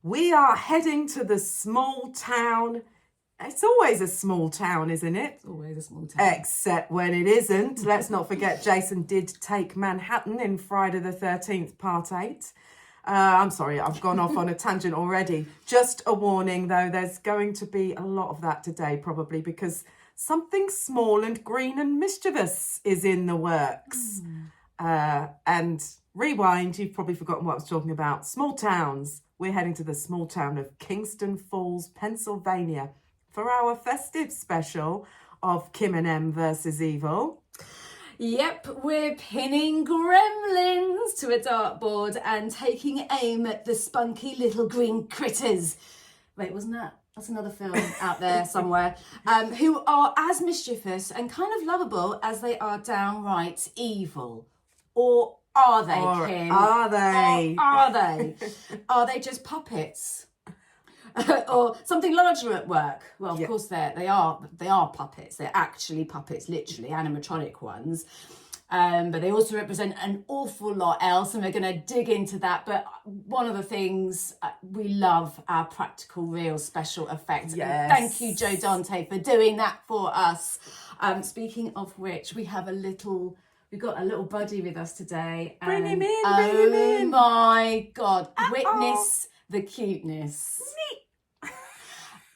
We are heading to the small town. It's always a small town, isn't it? It's always a small town. Except when it isn't. Let's not forget Jason did take Manhattan in Friday the 13th, Part 8. I'm sorry, I've gone off on a tangent already. Just a warning, though, there's going to be a lot of that today, probably, because something small and green and mischievous is in the works. And rewind, you've probably forgotten what I was talking about. Small towns. We're heading to the small town of Kingston Falls, Pennsylvania, for our festive special of Kim and M versus Evil. Yep, we're pinning gremlins to a dartboard and taking aim at the spunky little green critters. Wait, wasn't that? That's another film out there somewhere. Who are as mischievous and kind of lovable as they are downright evil. Or are they, Kim? Are they? Or are they? Are they just puppets? Or something larger at work? Well, of course they are puppets. They're actually puppets, literally animatronic ones. But they also represent an awful lot else, and we're going to dig into that. But one of the things we love our practical, real, special effects. Yes. Thank you, Joe Dantes, for doing that for us. Speaking of which, we've got a little buddy with us today. Bring him in. Oh my God! Witness the cuteness.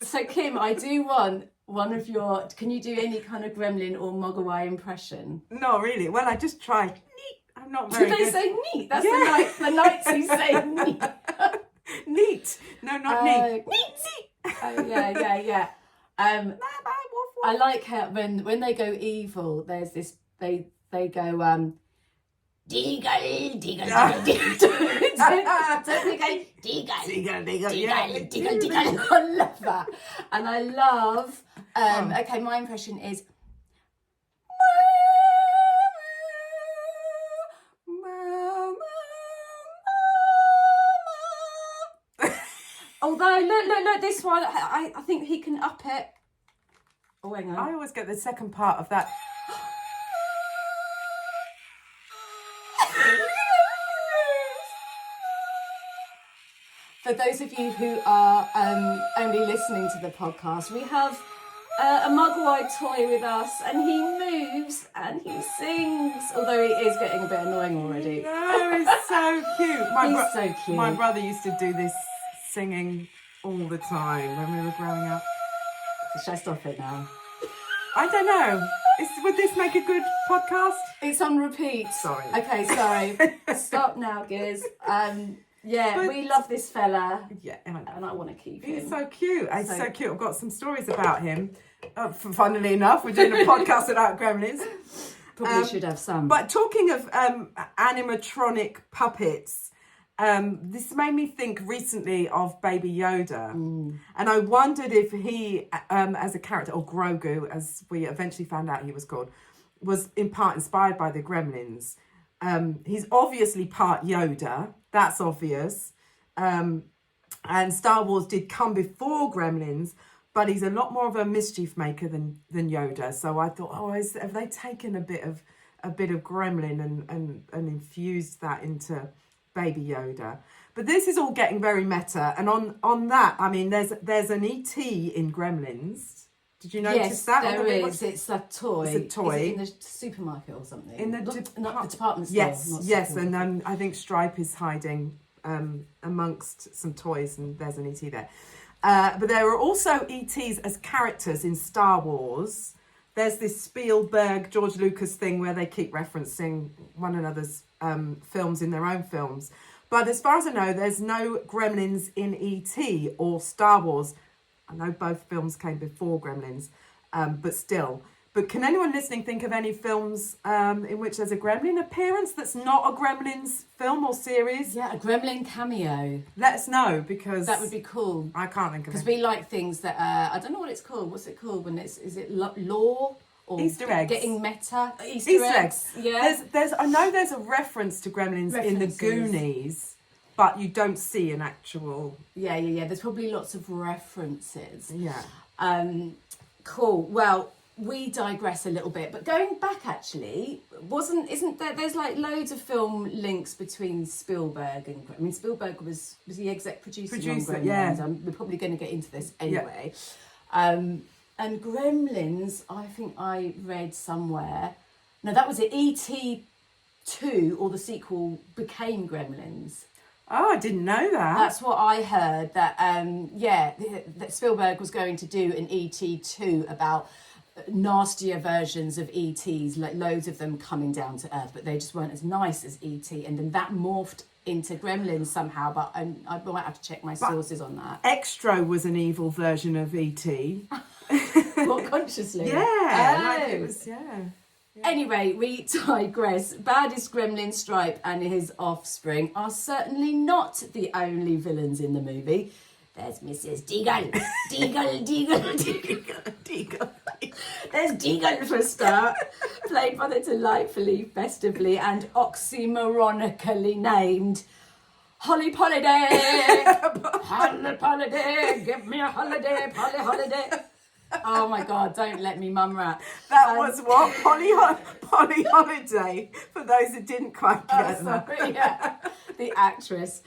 So Kim, I do want one of your. Can you do any kind of gremlin or Mogwai impression? Not really. Well, I just tried. Neat. I'm not very Do they good. say neat? That's the knights who say neat. Neat. No, not neat. Neat. Oh yeah. I like how when they go evil, there's this they go Deagle. Don't we go Deagle. I love that. And I love, okay, my impression is, although, look, this one, I think he can up it. Oh, hang on. I always get the second part of that. For those of you who are only listening to the podcast, we have a Mogwai toy with us, and he moves and he sings, although he is getting a bit annoying already. No, he's so cute. He's so cute. My brother used to do this singing all the time when we were growing up. Should I stop it now? I don't know. Would this make a good podcast? It's on repeat. Sorry. Okay, sorry. Stop now, Giz. We love this fella. Yeah, and I want to keep him. He's so cute. He's so cute. I've got some stories about him. Funnily enough, we're doing a podcast about gremlins. Probably should have some. But talking of animatronic puppets, this made me think recently of Baby Yoda. And I wondered if he, as a character, or Grogu, as we eventually found out he was called, was in part inspired by the Gremlins. He's obviously part Yoda. That's obvious. And Star Wars did come before Gremlins, but he's a lot more of a mischief maker than Yoda. So I thought, have they taken a bit of Gremlin and infused that into Baby Yoda? But this is all getting very meta. And on that, I mean, there's an ET in Gremlins. Did you notice that? Yes, there is. It's a toy. It's a toy. Is it in the supermarket or something? In the not the department store. Yes, and I think Stripe is hiding amongst some toys, and there's an ET there. But there are also ETs as characters in Star Wars. There's this Spielberg, George Lucas thing where they keep referencing one another's films in their own films. But as far as I know, there's no Gremlins in ET or Star Wars. I know both films came before Gremlins, but still. But can anyone listening think of any films in which there's a Gremlin appearance that's not a Gremlins film or series? Yeah, a Gremlin cameo. Let us know, because that would be cool. I can't think of it. Because we like things that I don't know what it's called. What's it called when is it lore or Easter eggs? Getting meta. Easter eggs. Yeah. I know there's a reference to Gremlins in the Goonies. But you don't see an actual... Yeah. There's probably lots of references. Yeah. Cool. Well, we digress a little bit, but going back actually, there's like loads of film links between Spielberg and, I mean, Spielberg was the exec producer on Gremlins. Yeah. We're probably going to get into this anyway. Yeah. And Gremlins, I think I read somewhere, no, that was it, E.T. 2, or the sequel, became Gremlins. Oh, I didn't know that. That's what I heard, that that Spielberg was going to do an E.T. 2 about nastier versions of E.T.s, like loads of them coming down to Earth, but they just weren't as nice as E.T. And then that morphed into Gremlins somehow, but I might have to check my sources on that. Extra was an evil version of E.T. What, consciously? Yeah. Like it was, yeah. Anyway, we digress. Baddest Gremlin Stripe and his offspring are certainly not the only villains in the movie. There's Mrs. Deagle. Deagle. There's Deagle for a start, played by the delightfully, festively and oxymoronically named Holly Holiday. Holiday, give me a holiday, Polly Holiday. Oh my God, don't let me mum rap. That was what? Polly Holiday, for those who didn't quite get that. Sorry, yeah. The actress.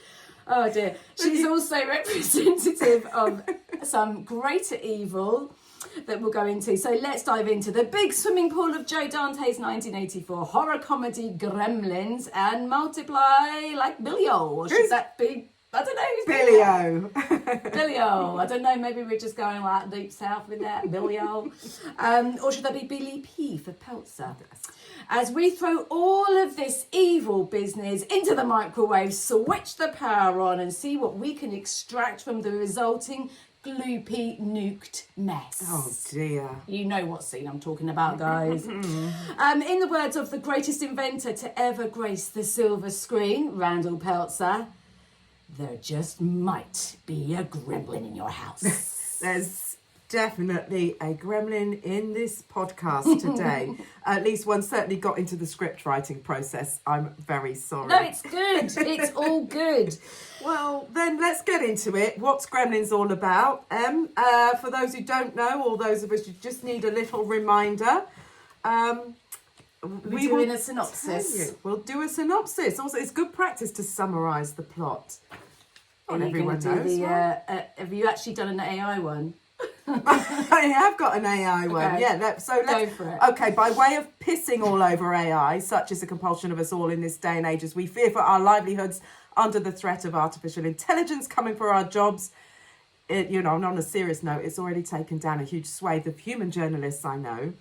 Oh dear. She's also representative of some greater evil that we'll go into. So let's dive into the big swimming pool of Joe Dantes' 1984 horror comedy Gremlins and multiply like Billy-O. Or should that be, I don't know. Billy-O. Billy-O. I don't know, maybe we're just going like deep south with that. Billy-O. Or should that be Billy P for Peltzer? As we throw all of this evil business into the microwave, switch the power on and see what we can extract from the resulting gloopy nuked mess. Oh dear. You know what scene I'm talking about, guys. In the words of the greatest inventor to ever grace the silver screen, Randall Peltzer, there just might be a gremlin in your house. There's definitely a gremlin in this podcast today. At least one certainly got into the script writing process. I'm very sorry. No, it's good. It's all good. Well, then let's get into it. What's Gremlins all about? For those who don't know, or those of us who just need a little reminder, we're doing a synopsis. We'll do a synopsis. Also, it's good practice to summarise the plot. And everyone knows. Have you actually done an AI one? I have got an AI one. Okay. Yeah, let's go for it. Okay, by way of pissing all over AI, such is the compulsion of us all in this day and age as we fear for our livelihoods under the threat of artificial intelligence coming for our jobs. And on a serious note, it's already taken down a huge swathe of human journalists I know.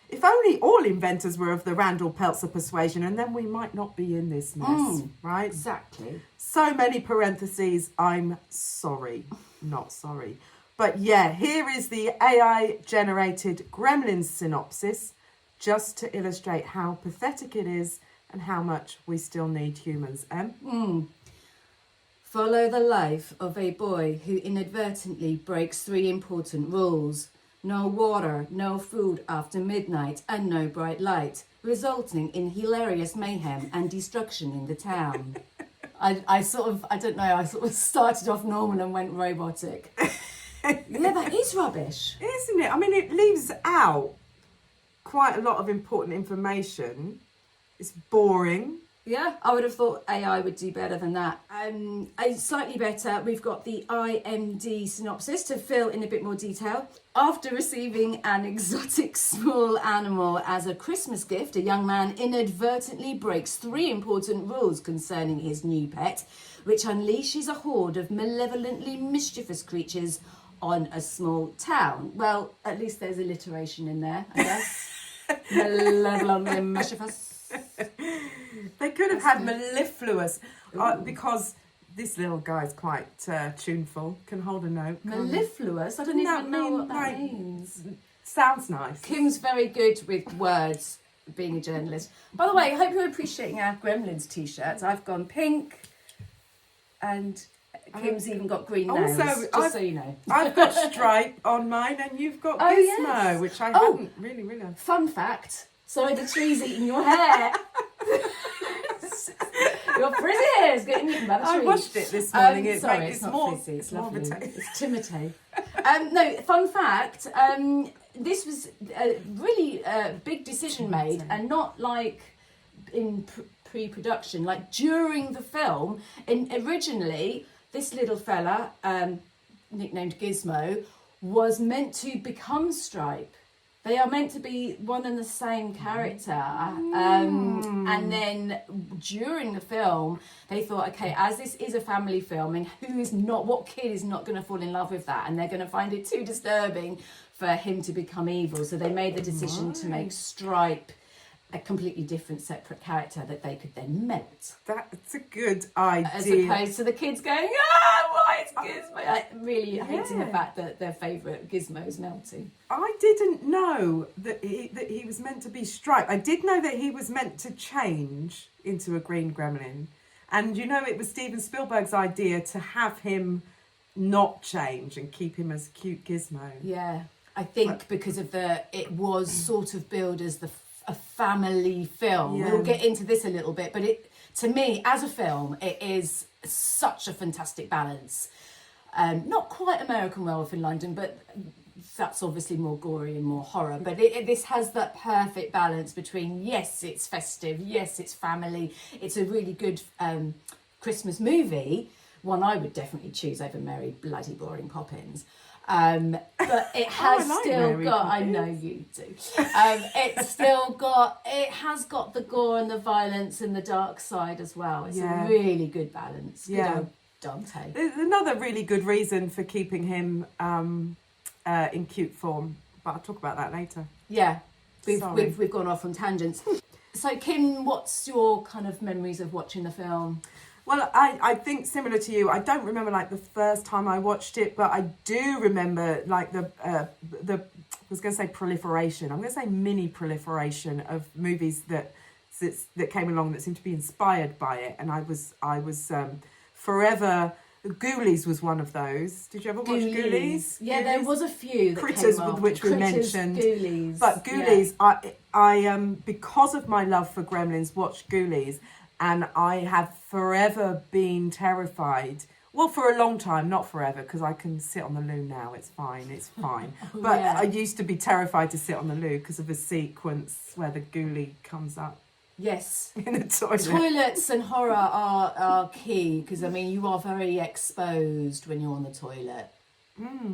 If only all inventors were of the Randall Peltzer persuasion, and then we might not be in this mess, right? Exactly. So many parentheses, I'm sorry, not sorry. But yeah, here is the AI-generated Gremlins synopsis, just to illustrate how pathetic it is and how much we still need humans. Follow the life of a boy who inadvertently breaks 3 important rules. No water, no food after midnight, and no bright light, resulting in hilarious mayhem and destruction in the town. I sort of started off normal and went robotic. Yeah, that is rubbish. Isn't it? I mean, it leaves out quite a lot of important information. It's boring. Yeah, I would have thought AI would do better than that. Slightly better, we've got the IMD synopsis to fill in a bit more detail. After receiving an exotic small animal as a Christmas gift, a young man inadvertently breaks 3 important rules concerning his new pet, which unleashes a horde of malevolently mischievous creatures on a small town. Well, at least there's alliteration in there, I guess. Malevolently mischievous. They could have had mellifluous, because this little guy's quite tuneful, can hold a note. Mellifluous? I don't even know what that means. Sounds nice. Kim's very good with words, being a journalist. By the way, I hope you're appreciating our Gremlins t-shirts. I've gone pink and Kim's even got green nails, so you know. I've got Stripe on mine and you've got Gizmo, which I hadn't really realised. Fun fact, sorry the tree's eating your hair. Your frizzy hair is getting eaten by the tree. I washed it this morning. It's not more frizzy, it's more lovely. of a It's Timotei. No, fun fact, this was a really big decision made, and not like in pre-production, like during the film. And originally, this little fella, nicknamed Gizmo, was meant to become Stripe. They are meant to be one and the same character. And then during the film, they thought, okay, as this is a family film, and what kid is not going to fall in love with that? And they're going to find it too disturbing for him to become evil. So they made the decision to make Stripe a completely different, separate character that they could then melt. That's a good idea. As opposed to the kids going, why is Gizmo? Like, really hating the fact that their favourite Gizmo is melting. I didn't know that he was meant to be Stripe. I did know that he was meant to change into a green gremlin. And, it was Steven Spielberg's idea to have him not change and keep him as cute Gizmo. Yeah, I think because of it was sort of billed as a family film. Yeah. We'll get into this a little bit, but to me, as a film, it is such a fantastic balance. Not quite American Werewolf in London, but that's obviously more gory and more horror. But this has that perfect balance between, yes, it's festive, yes, it's family. It's a really good Christmas movie, one I would definitely choose over Merry Bloody Boring Poppins. But it has still got, I know you do. It has got the gore and the violence and the dark side as well. It's a really good balance. Good old Dante. There's another really good reason for keeping him in cute form, but I'll talk about that later. Yeah, we've gone off on tangents. So Kim, what's your kind of memories of watching the film? Well, I think similar to you, I don't remember like the first time I watched it, but I do remember like the I was going to say proliferation. I'm going to say mini proliferation of movies that came along that seemed to be inspired by it, and I was forever. Ghoulies was one of those. Did you ever watch Ghoulies? Yeah, there was a few that Critters, came with after. which we Critters, mentioned. Ghoulies. But Ghoulies, I because of my love for Gremlins, watched Ghoulies. And I have forever been terrified. Well, for a long time, not forever, because I can sit on the loo now. It's fine. But I used to be terrified to sit on the loo because of a sequence where the ghoulie comes up. Yes. In the toilet. Toilets and horror are key, because, I mean, you are very exposed when you're on the toilet.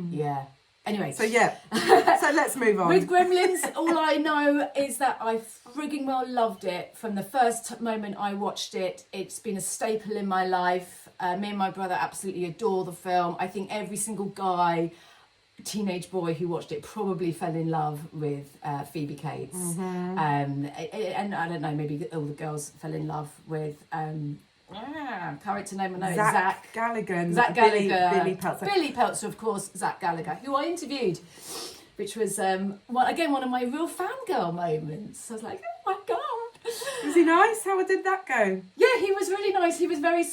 Yeah. Anyway. So, so let's move on. With Gremlins, all I know is that I frigging well loved it from the first moment I watched it. It's been a staple in my life. Me and my brother absolutely adore the film. I think every single teenage boy who watched it probably fell in love with Phoebe Cates. And I don't know, maybe all the girls fell in love with... character name I know, Zach Gallagher. Billy Peltzer. Billy Peltzer, of course, Zach Gallagher, who I interviewed, which was, again, one of my real fangirl moments. I was like, oh my God. Was he nice? How did that go? Yeah, he was really nice. He was very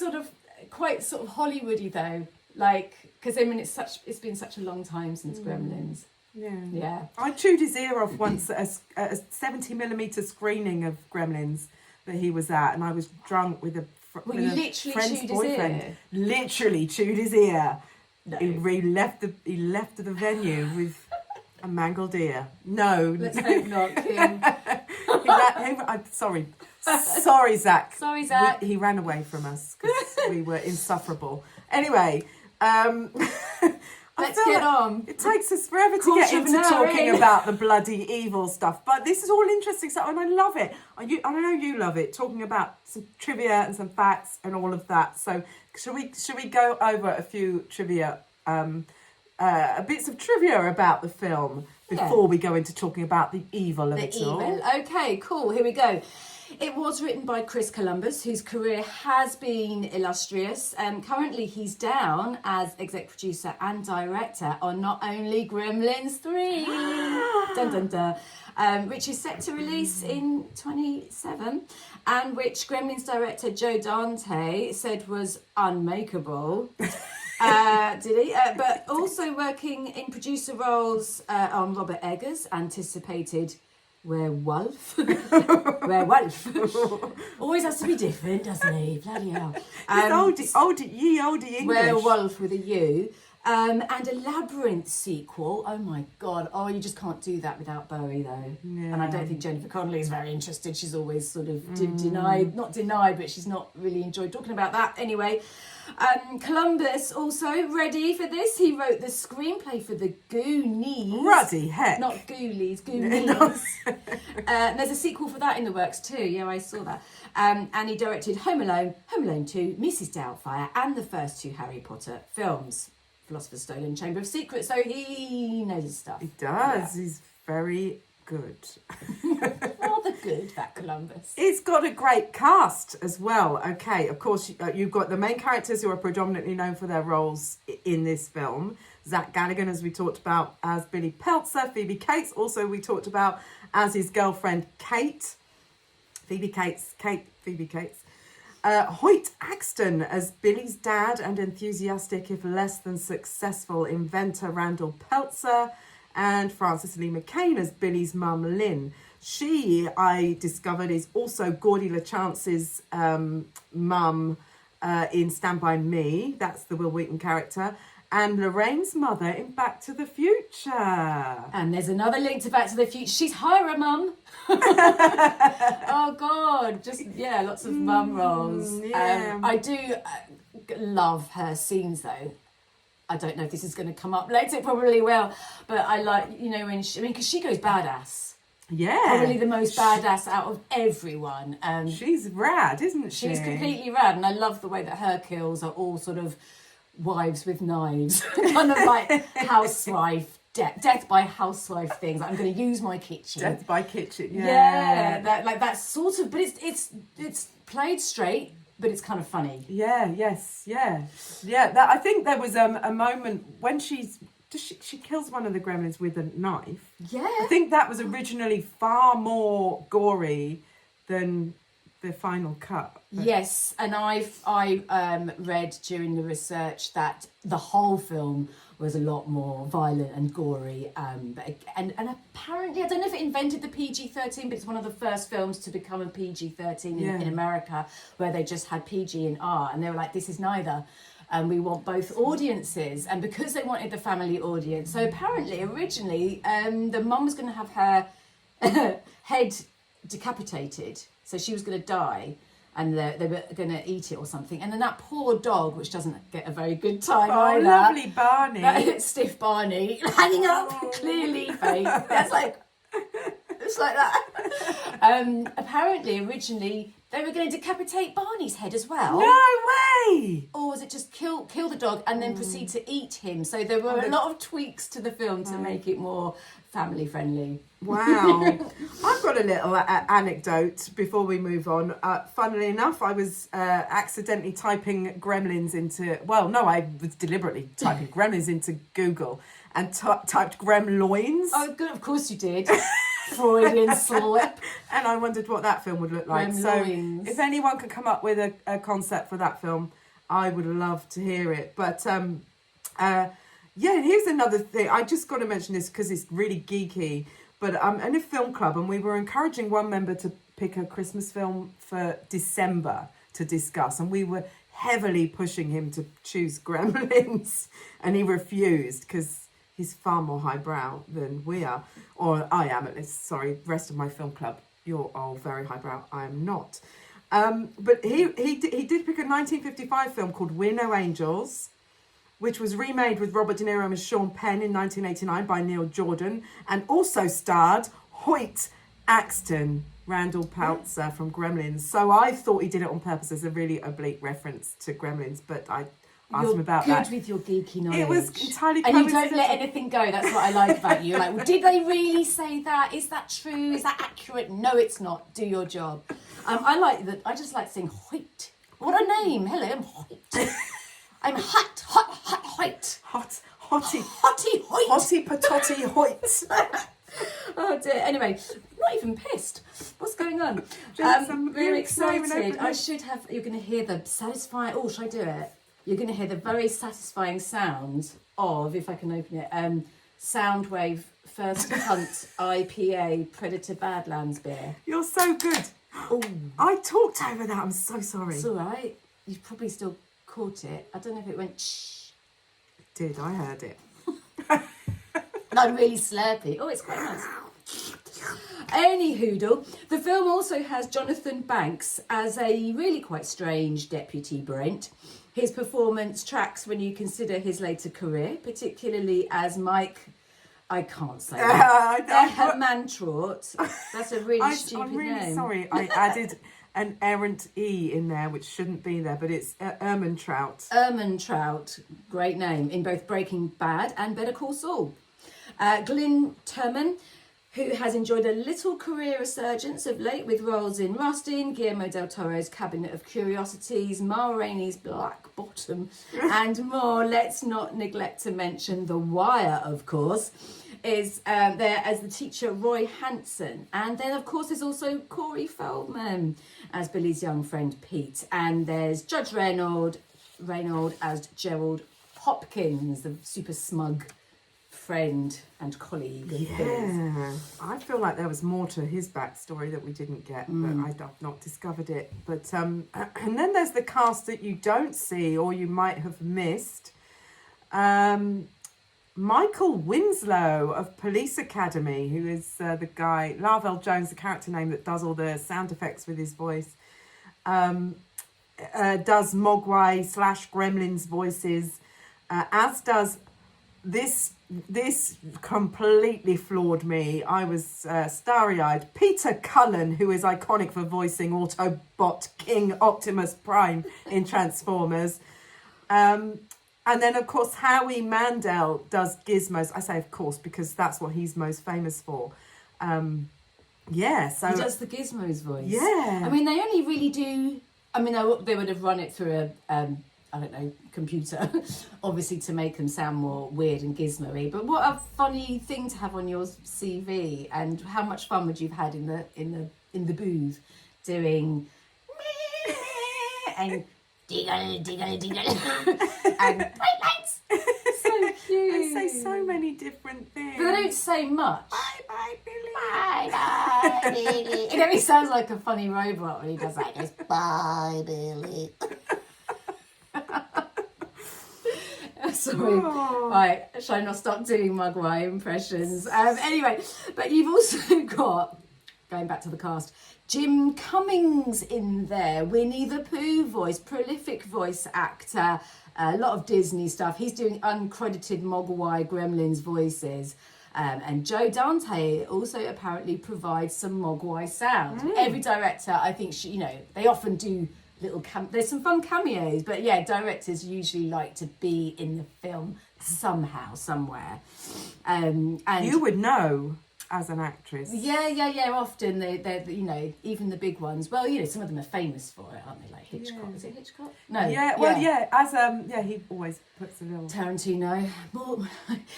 quite Hollywoody though. Like, because I mean, it's been such a long time since Gremlins. Yeah. I chewed his ear off once at a 70mm screening of Gremlins that he was at, and I was drunk with a literally friend's chewed boyfriend. his ear? Literally chewed his ear. No. He left the venue with a mangled ear. No. Let's hope not, Kim. Sorry, Zach. Sorry, Zach. He ran away from us because we were insufferable. Anyway, let's get on. It takes us forever to get into talking about the bloody evil stuff, but this is all interesting stuff, and I love it. I know you love it, talking about some trivia and some facts and all of that. So should we go over a few trivia, bits of trivia about the film before we go into talking about the evil of it all? Okay, cool. Here we go. It was written by Chris Columbus, whose career has been illustrious. Currently, he's down as exec producer and director on not only Gremlins 3, dun, dun, dun, which is set to release in 2027, and which Gremlins director Joe Dante said was unmakeable. Did he? But also working in producer roles on Robert Eggers' anticipated Werewolf. Werewolf. Always has to be different, doesn't he? Bloody hell. Oldie English. Werewolf with a U. And a Labyrinth sequel. Oh my God. Oh, you just can't do that without Bowie though. Yeah. And I don't think Jennifer Connelly is very interested. She's always sort of not denied, but she's not really enjoyed talking about that. Anyway, Columbus also ready for this. He wrote the screenplay for the Goonies. Ruddy heck. Not Ghoulies, Goonies. There's a sequel for that in the works too. Yeah, I saw that. And he directed Home Alone, Home Alone 2, Mrs Doubtfire, and the first 2 Harry Potter films. Philosopher's Stone and Chamber of Secrets, so he knows his stuff. He does. Yeah. He's very good. Rather good, that Columbus. It's got a great cast as well. Okay, of course, you've got the main characters who are predominantly known for their roles in this film. Zach Galligan, as we talked about, as Billy Peltzer. Phoebe Cates, also we talked about as his girlfriend, Kate. Phoebe Cates. Hoyt Axton as Billy's dad and enthusiastic, if less than successful, inventor Randall Peltzer, and Frances Lee McCain as Billy's mum, Lynn. She, I discovered, is also Gordy LaChance's mum in Stand By Me. That's the Will Wheaton character. And Lorraine's mother in Back to the Future. And there's another link to Back to the Future. She's Hira mum. Oh, God. Just, yeah, lots of mum roles. Yeah. I do love her scenes, though. I don't know if this is going to come up later. It probably will. But I like, when because she goes badass. Yeah. Probably the most badass out of everyone. She's rad, isn't she? She's completely rad. And I love the way that her kills are all sort of wives with knives, kind of like housewife, death by housewife things. I'm going to use my kitchen. Death by kitchen, yeah. That's sort of, but it's played straight, but it's kind of funny. Yeah. I think there was a moment when she kills one of the gremlins with a knife. Yeah, I think that was originally far more gory than the final cut. Yes, and I read during the research that the whole film was a lot more violent and gory. And apparently, I don't know if it invented the PG-13, but it's one of the first films to become a PG-13 in America, where they just had PG and R, and they were like, this is neither. And we want both audiences. And because they wanted the family audience, so apparently, originally, the mum was going to have her head decapitated. So she was going to die, and they were going to eat it or something. And then that poor dog, which doesn't get a very good time either. Lovely Barney. That stiff Barney, hanging up, clearly fake. That's like, it's like that. Apparently, originally, they were going to decapitate Barney's head as well. No way! Or was it just kill the dog and then proceed to eat him? So there were a lot of tweaks to the film to make it more family friendly. Wow. I've got a little anecdote before we move on. Funnily enough, I was accidentally typing Gremlins into... Well, no, I was deliberately typing Gremlins into Google and typed Gremloins. Oh, good. Of course you did. Freudian slip. And I wondered what that film would look like. Gremloins. So if anyone could come up with a concept for that film, I would love to hear it. But... here's another thing. I just got to mention this because it's really geeky. But I'm in a film club, and we were encouraging one member to pick a Christmas film for December to discuss. And we were heavily pushing him to choose Gremlins. And he refused because he's far more highbrow than we are. Or I am, at least. Sorry, rest of my film club. You're all very highbrow. I am not. But he did pick a 1955 film called We're No Angels, which was remade with Robert De Niro and Sean Penn in 1989 by Neil Jordan, and also starred Hoyt Axton, Randall Peltzer from Gremlins. So I thought he did it on purpose as a really oblique reference to Gremlins, but I asked him about that. You're good with your geeky knowledge. It was entirely and you don't let anything go. That's what I like about you. You're like, well, did they really say that? Is that true? Is that accurate? No, it's not. Do your job. I like that. I just like saying Hoyt. What a name. Hello, I'm Hoyt. I'm hot Hoyt. Hottie Hoyt. Hottie patotty Hoyt. Oh dear. Anyway, I'm not even pissed. What's going on? I'm very excited. I should have. You're going to hear the satisfying. Oh, should I do it? You're going to hear the very satisfying sound of, if I can open it, Soundwave First Hunt IPA Predator Badlands beer. You're so good. Oh, I talked over that. I'm so sorry. it's all right. You've probably still caught it. I don't know if it went shh. Did, I heard it. And I'm really slurpy. Oh, it's quite nice. Any hoodle. The film also has Jonathan Banks as a really quite strange Deputy Brent. His performance tracks when you consider his later career, particularly as Mike... I can't say that. Mantraut. That's a really stupid I'm really name. sorry. I added an errant E in there, which shouldn't be there, but it's Ermentrout. Ermentrout, great name, in both Breaking Bad and Better Call Saul. Glyn Turman, who has enjoyed a little career resurgence of late with roles in Rustin, Guillermo del Toro's Cabinet of Curiosities, Ma Rainey's Black Bottom, and more. Let's not neglect to mention The Wire, of course, is there as the teacher Roy Hansen. And then, of course, there's also Corey Feldman as Billy's young friend Pete. And there's Judge Reynold as Gerald Hopkins, the super smug friend and colleague of his. I feel like there was more to his backstory that we didn't get, but I've not discovered it. But and then there's the cast that you don't see or you might have missed. Michael Winslow of Police Academy, who is the guy, Larvell Jones, the character name that does all the sound effects with his voice, does Mogwai / Gremlins voices, as does this completely floored me. I was starry-eyed. Peter Cullen, who is iconic for voicing Autobot King Optimus Prime in Transformers. And then, of course, Howie Mandel does Gizmos. I say, of course, because that's what he's most famous for. So... He does the Gizmos voice. Yeah. I mean, they only really do... I mean, they would have run it through a... I don't know, computer, obviously to make them sound more weird and gizmo-y. But what a funny thing to have on your CV, and how much fun would you have had in the booth doing and diggle and bright lights. So cute. They say so many different things. But they don't say much. Bye, Billy. Bye, Billy. It only sounds like a funny robot when he does that. He goes, bye, Billy. Sorry. Right, shall I not stop doing Mugwai impressions? Anyway, but you've also got, going back to the cast, Jim Cummings in there, Winnie the Pooh voice, prolific voice actor, a lot of Disney stuff. He's doing uncredited Mogwai Gremlins voices. And Joe Dante also apparently provides some Mogwai sound. Every director, I think, they often do there's some fun cameos, but yeah, directors usually like to be in the film somehow, somewhere. And you would know as an actress. Yeah. Often they even the big ones. Well, some of them are famous for it, aren't they? Like Hitchcock. Yeah. Is it Hitchcock? No. Yeah. Well, yeah. As he always puts a little. Tarantino.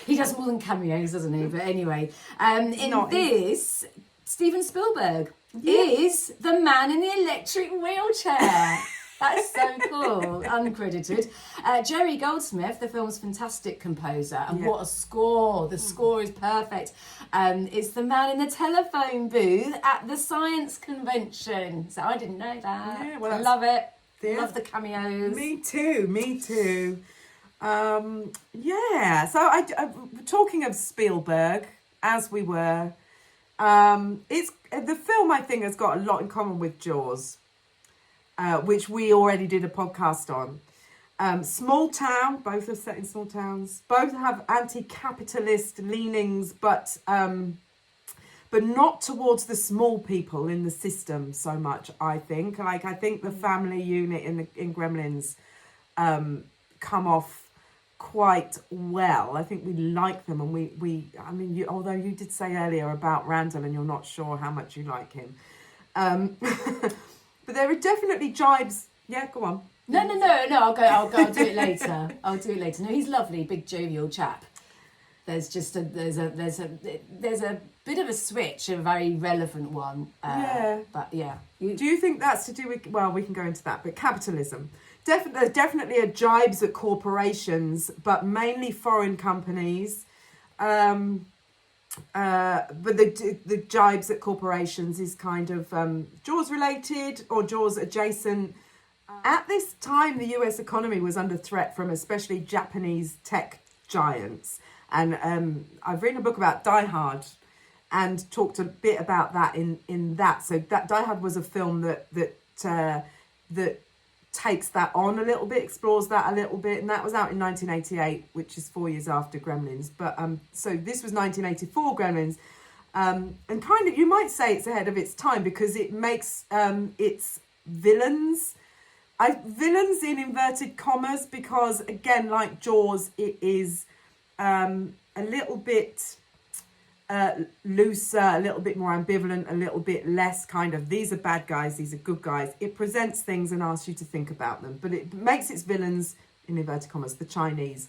He does more than cameos, doesn't he? But anyway, in this, Steven Spielberg is the man in the electric wheelchair. That's so cool. Uncredited. Jerry Goldsmith, the film's fantastic composer, and what a score. The score is perfect. It's the man in the telephone booth at the science convention. So I didn't know that. Yeah, well, I love it. Yeah. Love the cameos. Me too. So I talking of Spielberg, as we were, it's the film, I think, has got a lot in common with Jaws, which we already did a podcast on. Small town, both are set in small towns. Both have anti-capitalist leanings, but not towards the small people in the system so much. I think, I think the family unit in Gremlins come off quite well. I think we like them, and although you did say earlier about Randall and you're not sure how much you like him, but there are definitely jibes. Yeah, go on. No. I'll do it later. No, he's lovely, big jovial chap. There's just there's a bit of a switch, a very relevant one. But yeah. Do you think that's to do with? Well, we can go into that, but capitalism. There definitely are jibes at corporations, but mainly foreign companies. But the jibes at corporations is kind of Jaws related or Jaws adjacent. At this time, the US economy was under threat from especially Japanese tech giants. And I've written a book about Die Hard and talked a bit about that in that. So that Die Hard was a film that takes that on a little bit, explores that a little bit, and that was out in 1988, which is 4 years after Gremlins. But so this was 1984 Gremlins, and kind of, you might say it's ahead of its time because it makes its villains in inverted commas, because again, like Jaws, it is a little bit looser, a little bit more ambivalent, a little bit less kind of, these are bad guys, these are good guys. It presents things and asks you to think about them, but it makes its villains, in inverted commas, the Chinese,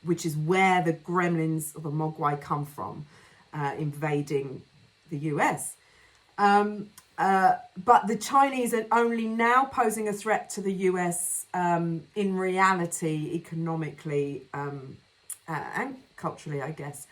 which is where the Gremlins or the Mogwai come from, invading the US. But the Chinese are only now posing a threat to the US in reality, economically and culturally, I guess.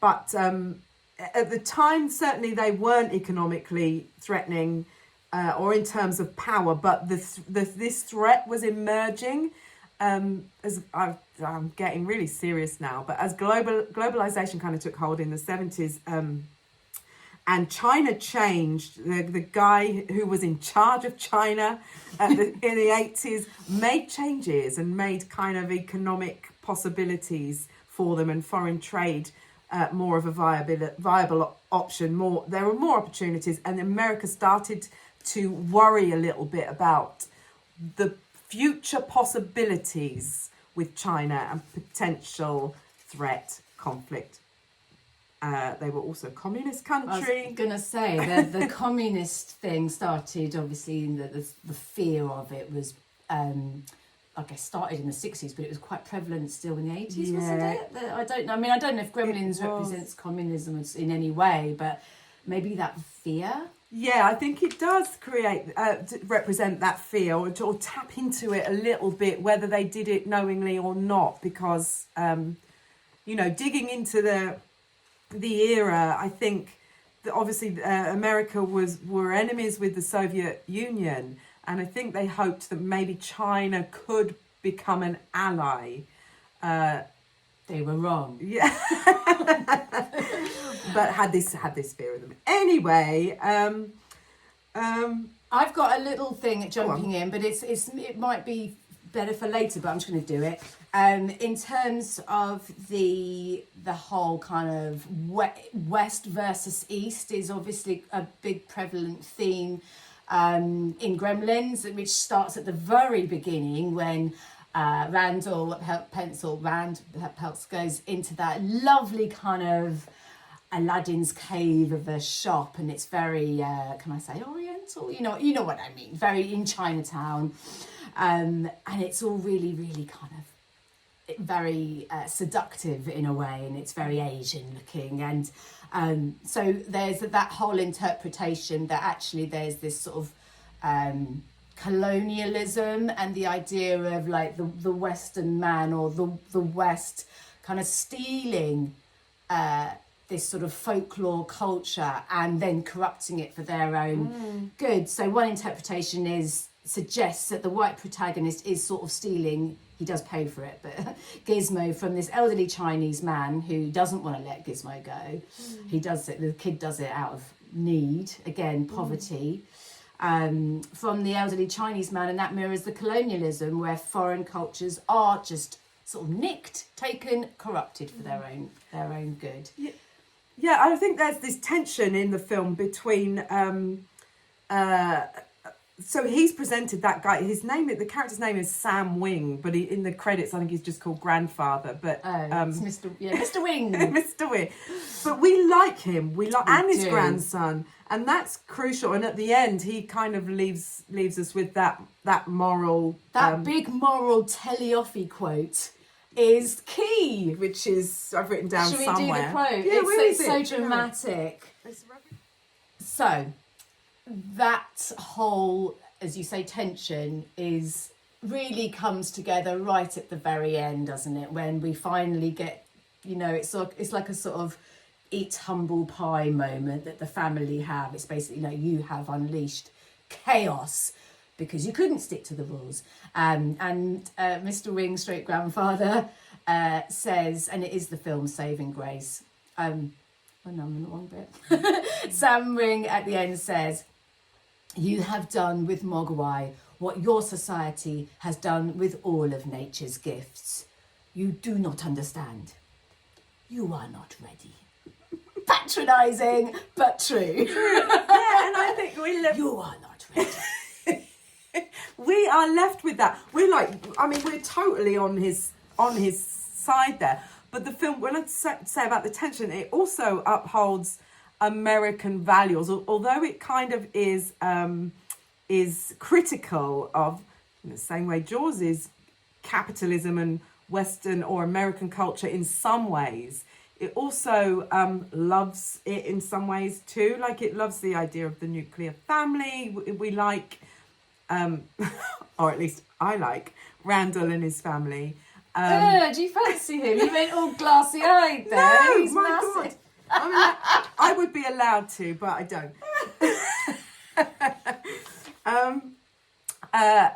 But at the time, certainly they weren't economically threatening or in terms of power, but this threat was emerging. As I'm getting really serious now, but as globalization kind of took hold in the 70s, and China changed, the guy who was in charge of China in the 80s made changes and made kind of economic possibilities for them and foreign trade more of a viable option. There were more opportunities, and America started to worry a little bit about the future possibilities with China and potential threat, conflict. They were also a communist country. I was going to say, the communist thing started, obviously, in the fear of it was, I guess, started in the 60s, but it was quite prevalent still in the 80s, wasn't it? I don't know. I mean, I don't know if Gremlins represents communism in any way, but maybe that fear? Yeah, I think it does represent that fear, or tap into it a little bit, whether they did it knowingly or not, because, digging into the era, I think that obviously America were enemies with the Soviet Union, and I think they hoped that maybe China could become an ally. They were wrong. Yeah. But had this fear of them. Anyway, I've got a little thing at jumping in, but it might be better for later, but I'm just going to do it. In terms of the whole kind of West versus East is obviously a big prevalent theme in Gremlins, which starts at the very beginning when Rand Peltz goes into that lovely kind of Aladdin's cave of a shop, and it's very can I say oriental, you know what I mean, very in Chinatown, and it's all really, really kind of very seductive in a way, and it's very Asian looking, and so there's that whole interpretation that actually there's this sort of colonialism and the idea of like the Western man or the West kind of stealing this sort of folklore culture and then corrupting it for their own good. So one interpretation suggests that the white protagonist is sort of stealing, he does pay for it, but Gizmo from this elderly Chinese man who doesn't want to let Gizmo go. He does it, the kid does it out of need, again, poverty. From the elderly Chinese man, and that mirrors the colonialism where foreign cultures are just sort of nicked, taken, corrupted for their own good. Yeah, I think there's this tension in the film between so he's presented that guy, the character's name is Sam Wing, but in the credits I think he's just called Grandfather, but it's Mr. Wing. Mr. Wing. But we like him, and his grandson, and that's crucial. And at the end he kind of leaves us with that moral, that big moral teleoffy quote is key, which is I've written down somewhere. Should we do the quote? Yeah, it's so dramatic. So that whole, as you say, tension really comes together right at the very end, doesn't it? When we finally get, it's like a sort of eat humble pie moment that the family have. It's basically, you have unleashed chaos because you couldn't stick to the rules. And Mr. Wing, straight grandfather, says, and it is the film Saving Grace. Oh no, I'm in the wrong bit. Sam Ring at the end says, "You have done with Mogwai what your society has done with all of nature's gifts. You do not understand. You are not ready." Patronising, but true. Yeah, and I think You are not ready. we are left with that. We're like, I mean, we're totally on his side there. But the film, when I say about the tension, it also upholds American values, although it kind of is critical of, in the same way Jaws is, capitalism and Western or American culture in some ways. It also loves it in some ways too. Like, it loves the idea of the nuclear family. We like, or at least I like, Randall and his family. Do you fancy him? You went all glassy-eyed there. No, He's my massive. God. I mean, I would be allowed to, but I don't.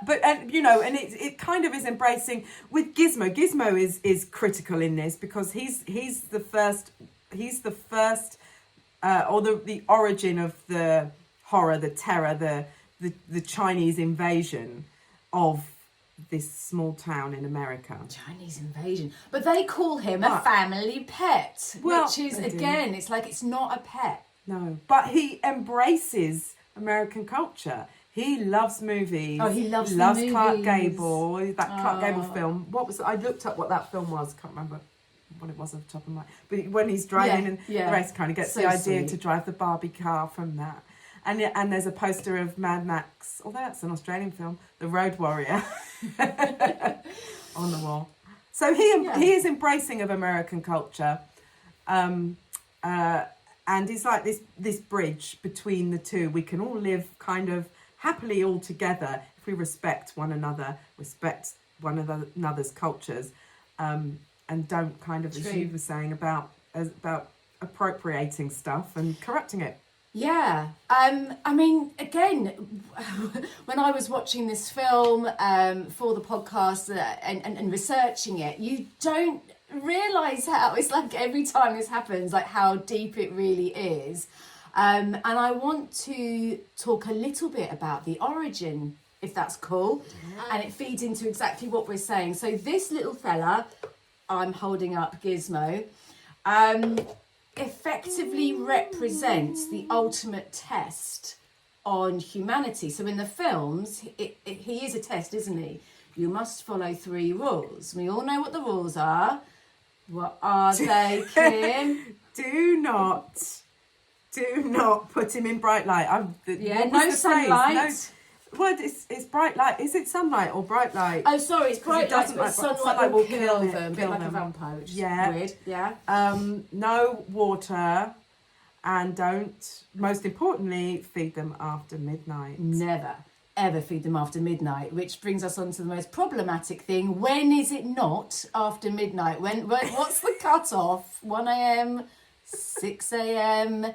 But you know, and it kind of is embracing with Gizmo. Gizmo is critical in this because he's the first or the origin of the horror, the terror, the Chinese invasion of this small town in America. Chinese invasion, but they call him a family pet, Well, which is they do. again, it's like it's not a pet. No, but he embraces American culture. He loves movies. Oh, he loves the Clark movies. Gable. That Clark Gable film. What was? I looked up what that film was. Can't remember what it was off the top of my. But when he's driving, and the rest kind of gets So the idea sweet. to drive the Barbie car from that. And there's a poster of Mad Max, although that's an Australian film, The Road Warrior, on the wall. So he is embracing of American culture, and he's like this bridge between the two. We can all live kind of happily all together if we respect one another, respect one another's cultures, and don't kind of, as you were saying, about appropriating stuff and corrupting it. Yeah, I mean, again, when I was watching this film for the podcast and researching it, you don't realise how, it's like every time this happens, like how deep it really is. And I want to talk a little bit about the origin, if that's cool, and it feeds into exactly what we're saying. So this little fella, I'm holding up Gizmo, effectively represents the ultimate test on humanity. So in the films, he is a test, isn't he? You must follow 3 rules. We all know what the rules are. What are they, Kim? Do not put him in bright light. No sunlight. Well, it's bright light. Is it sunlight or bright light? Oh, sorry, it's bright light, but like sunlight will kill them. A bit kill like them. a vampire, which is Yeah. weird. Yeah. No water, and don't, most importantly, feed them after midnight. Never, ever feed them after midnight, which brings us on to the most problematic thing. When is it not after midnight? What's the cut-off? 1 a.m., 6 a.m.?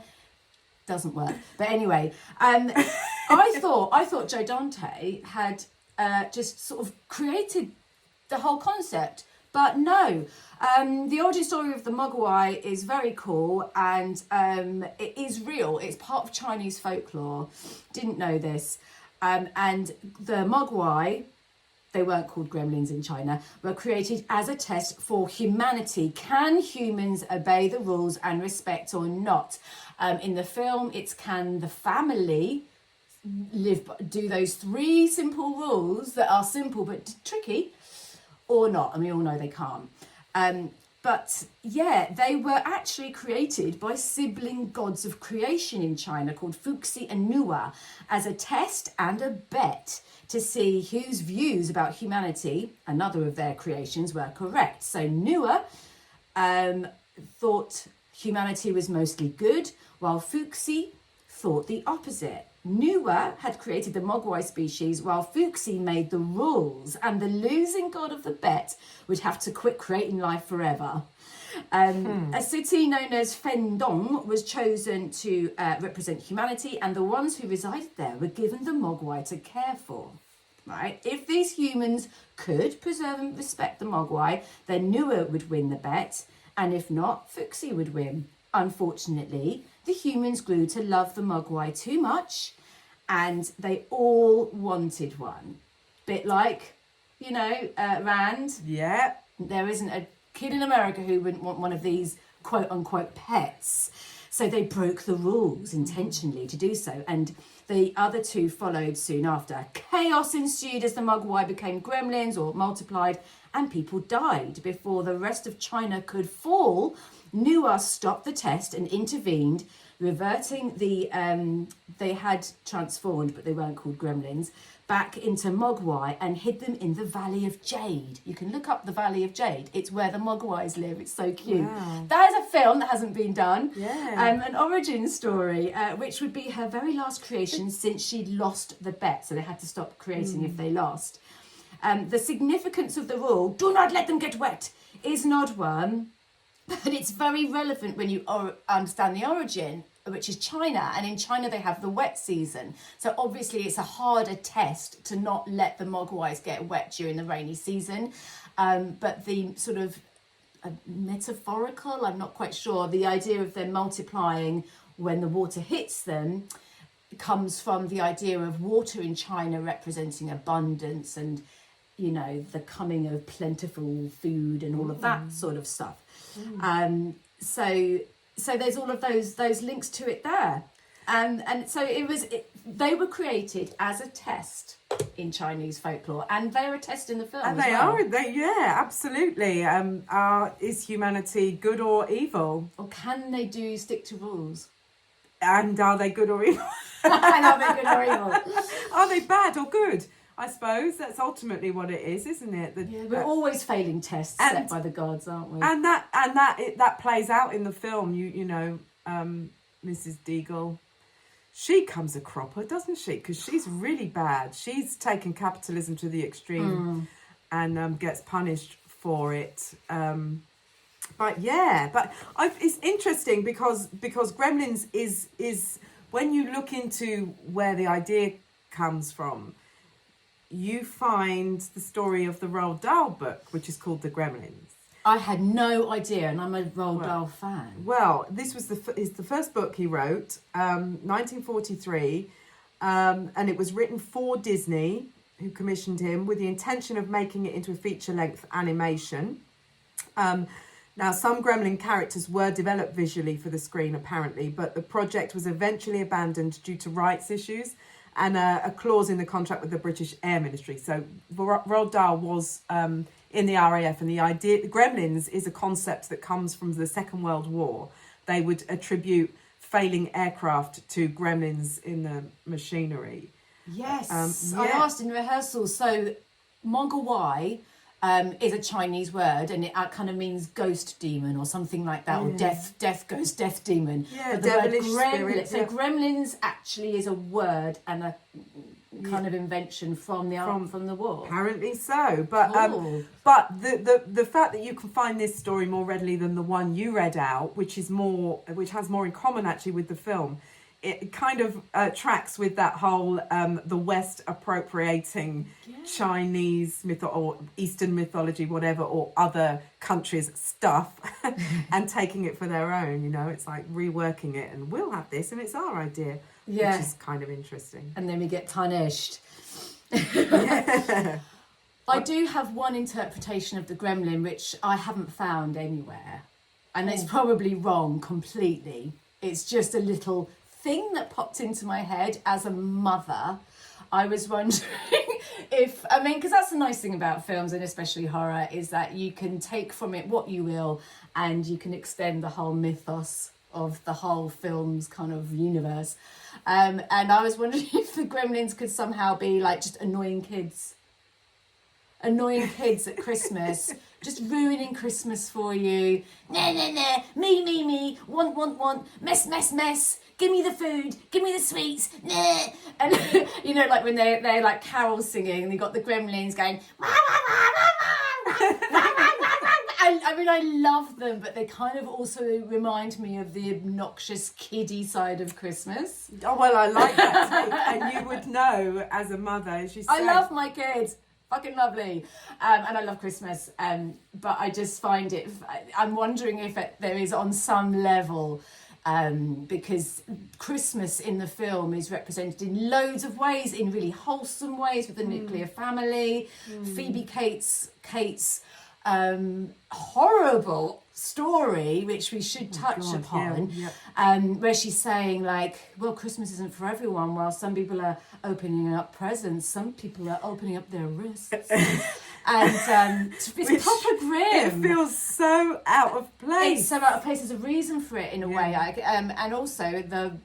Doesn't work. But anyway, I thought Joe Dante had just sort of created the whole concept, but no. The origin story of the Mogwai is very cool, and it is real. It's part of Chinese folklore. Didn't know this. And the Mogwai, they weren't called gremlins in China, were created as a test for humanity. Can humans obey the rules and respect or not? In the film, it's can the family do those 3 simple rules that are simple but tricky, or not? And we all know they can't. But yeah, they were actually created by sibling gods of creation in China called Fuxi and Nua as a test and a bet to see whose views about humanity, another of their creations, were correct. So Nua thought humanity was mostly good, while Fuxi thought the opposite. Nua had created the Mogwai species, while Fuxi made the rules, and the losing god of the bet would have to quit creating life forever. A city known as Fendong was chosen to represent humanity, and the ones who resided there were given the Mogwai to care for. right? If these humans could preserve and respect the Mogwai, then Nua would win the bet, and if not, Fuxi would win. Unfortunately, the humans grew to love the Mogwai too much, and they all wanted one. Bit like, Rand. Yeah. There isn't a kid in America who wouldn't want one of these quote-unquote pets. So they broke the rules intentionally to do so, and the other two followed soon after. Chaos ensued as the Mogwai became gremlins or multiplied, and people died before the rest of China could fall. Nua stopped the test and intervened, reverting they had transformed, but they weren't called gremlins, back into Mogwai and hid them in the Valley of Jade. You can look up the Valley of Jade. It's where the Mogwais live. It's so cute. Wow. That is a film that hasn't been done. Yeah. An origin story, which would be her very last creation since she'd lost the bet. So they had to stop creating if they lost. The significance of the rule, do not let them get wet, is an odd one, but it's very relevant when you understand the origin, which is China, and in China they have the wet season. So obviously it's a harder test to not let the Mogwais get wet during the rainy season. But the sort of metaphorical, I'm not quite sure, the idea of them multiplying when the water hits them comes from the idea of water in China representing abundance and, the coming of plentiful food and all of that sort of stuff. So there's all of those links to it there, and so they were created as a test in Chinese folklore, and they're a test in the film. And as they well. are, absolutely. Is humanity good or evil? Or can they stick to rules? And are they good or evil? And are they good or evil? Are they bad or good? I suppose that's ultimately what it is, isn't it? We're always failing tests set by the gods, aren't we? And that plays out in the film. Mrs Deagle, she comes a cropper, doesn't she? Because she's really bad. She's taken capitalism to the extreme and gets punished for it. It's interesting because Gremlins is when you look into where the idea comes from, you find the story of the Roald Dahl book, which is called The Gremlins. I had no idea, and I'm a Roald Dahl fan. Well, this was the first book he wrote, 1943, and it was written for Disney, who commissioned him with the intention of making it into a feature-length animation. Now, some Gremlin characters were developed visually for the screen, apparently, but the project was eventually abandoned due to rights issues and a clause in the contract with the British Air Ministry. So Roald Dahl was in the RAF, and the idea, Gremlins is a concept that comes from the Second World War. They would attribute failing aircraft to gremlins in the machinery. Yes, I asked in rehearsal. So Mogwai is a Chinese word, and it kind of means ghost demon or something like that, or death ghost, death demon. Yeah, but the devilish word spirit. So gremlins actually is a word and a kind of invention from the war. Apparently so, but Cool. but the fact that you can find this story more readily than the one you read out, which has more in common actually with the film, it kind of tracks with that whole the West appropriating Chinese or Eastern mythology, whatever, or other countries' stuff and taking it for their own. It's like reworking it, and we'll have this, and it's our idea, which is kind of interesting. And then we get punished. Yeah. I do have one interpretation of the gremlin which I haven't found anywhere, and it's probably wrong completely. It's just a little thing that popped into my head as a mother. I was wondering because that's the nice thing about films, and especially horror, is that you can take from it what you will, and you can extend the whole mythos of the whole film's kind of universe. And I was wondering if the gremlins could somehow be like just annoying kids at Christmas, just ruining Christmas for you. Nah, me, want, mess, give me the food, give me the sweets, nah. And like when they're like carol singing, and they got the gremlins going, wah, wah, wah, wah, wah, wah, wah, wah, wah, wah. I mean, I love them, but they kind of also remind me of the obnoxious kiddie side of Christmas. Oh, well, I like that take. And you would know as a mother, as you said. I love my kids. Fucking lovely. And I love Christmas. But I just find it, I'm wondering if there is on some level, because Christmas in the film is represented in loads of ways, in really wholesome ways with the nuclear family. Phoebe Cates' horrible story, which we should touch upon, where she's saying, like, well, Christmas isn't for everyone. While some people are opening up presents, some people are opening up their wrists. And it's proper grim. It feels so out of place. It's so out of place. There's a reason for it in a way. And also the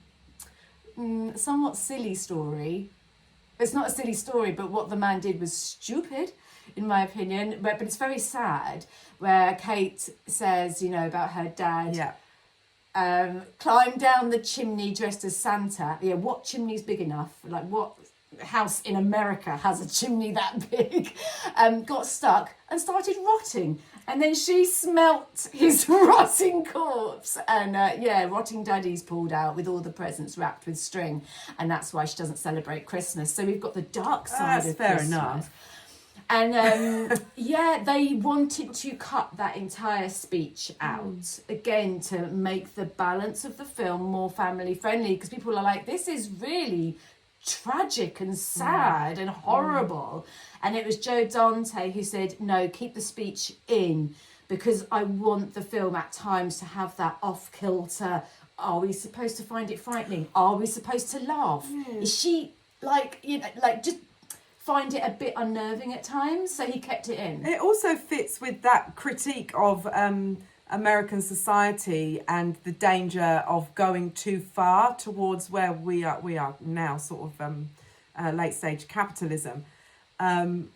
somewhat silly story. It's not a silly story, but what the man did was stupid, in my opinion. But it's very sad, where Kate says, you know, about her dad. Climbed down the chimney dressed as Santa. Yeah, what chimney's big enough? Like, what house in America has a chimney that big? Got stuck and started rotting. And then she smelt his rotting corpse. And rotting daddy's pulled out with all the presents wrapped with string. And that's why she doesn't celebrate Christmas. So we've got the dark side of fair Christmas. enough. And they wanted to cut that entire speech out again to make the balance of the film more family friendly, because people are like, this is really tragic and sad and horrible. And it was Joe Dante who said, no, keep the speech in, because I want the film at times to have that off-kilter. Are we supposed to find it frightening? Are we supposed to laugh? Is she just find it a bit unnerving at times? So he kept it in. It also fits with that critique of American society and the danger of going too far towards where we are now, sort of late stage capitalism, and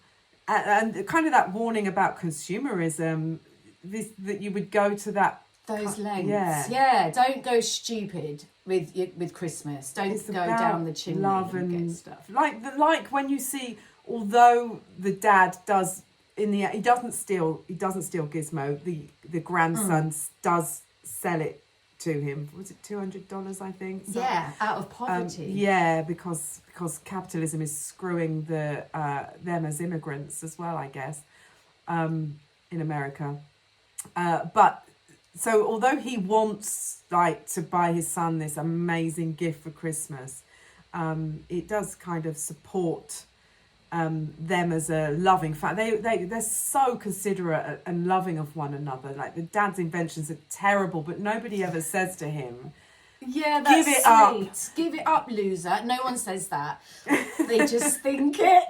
kind of that warning about consumerism, that you would go to those lengths. Don't go stupid with Christmas. Don't go down the chimney and get stuff. Like when you see, although the dad does, he doesn't steal Gizmo. The grandson does sell it to him. Was it $200? I think. So, out of poverty. Because capitalism is screwing them as immigrants as well, I guess, in America. But so although he wants to buy his son this amazing gift for Christmas, it does kind of support them as a loving family. They're so considerate and loving of one another. Like, the dad's inventions are terrible, but nobody ever says to him, that's give it sweet. up. Give it up, loser. No one says that. They just think it.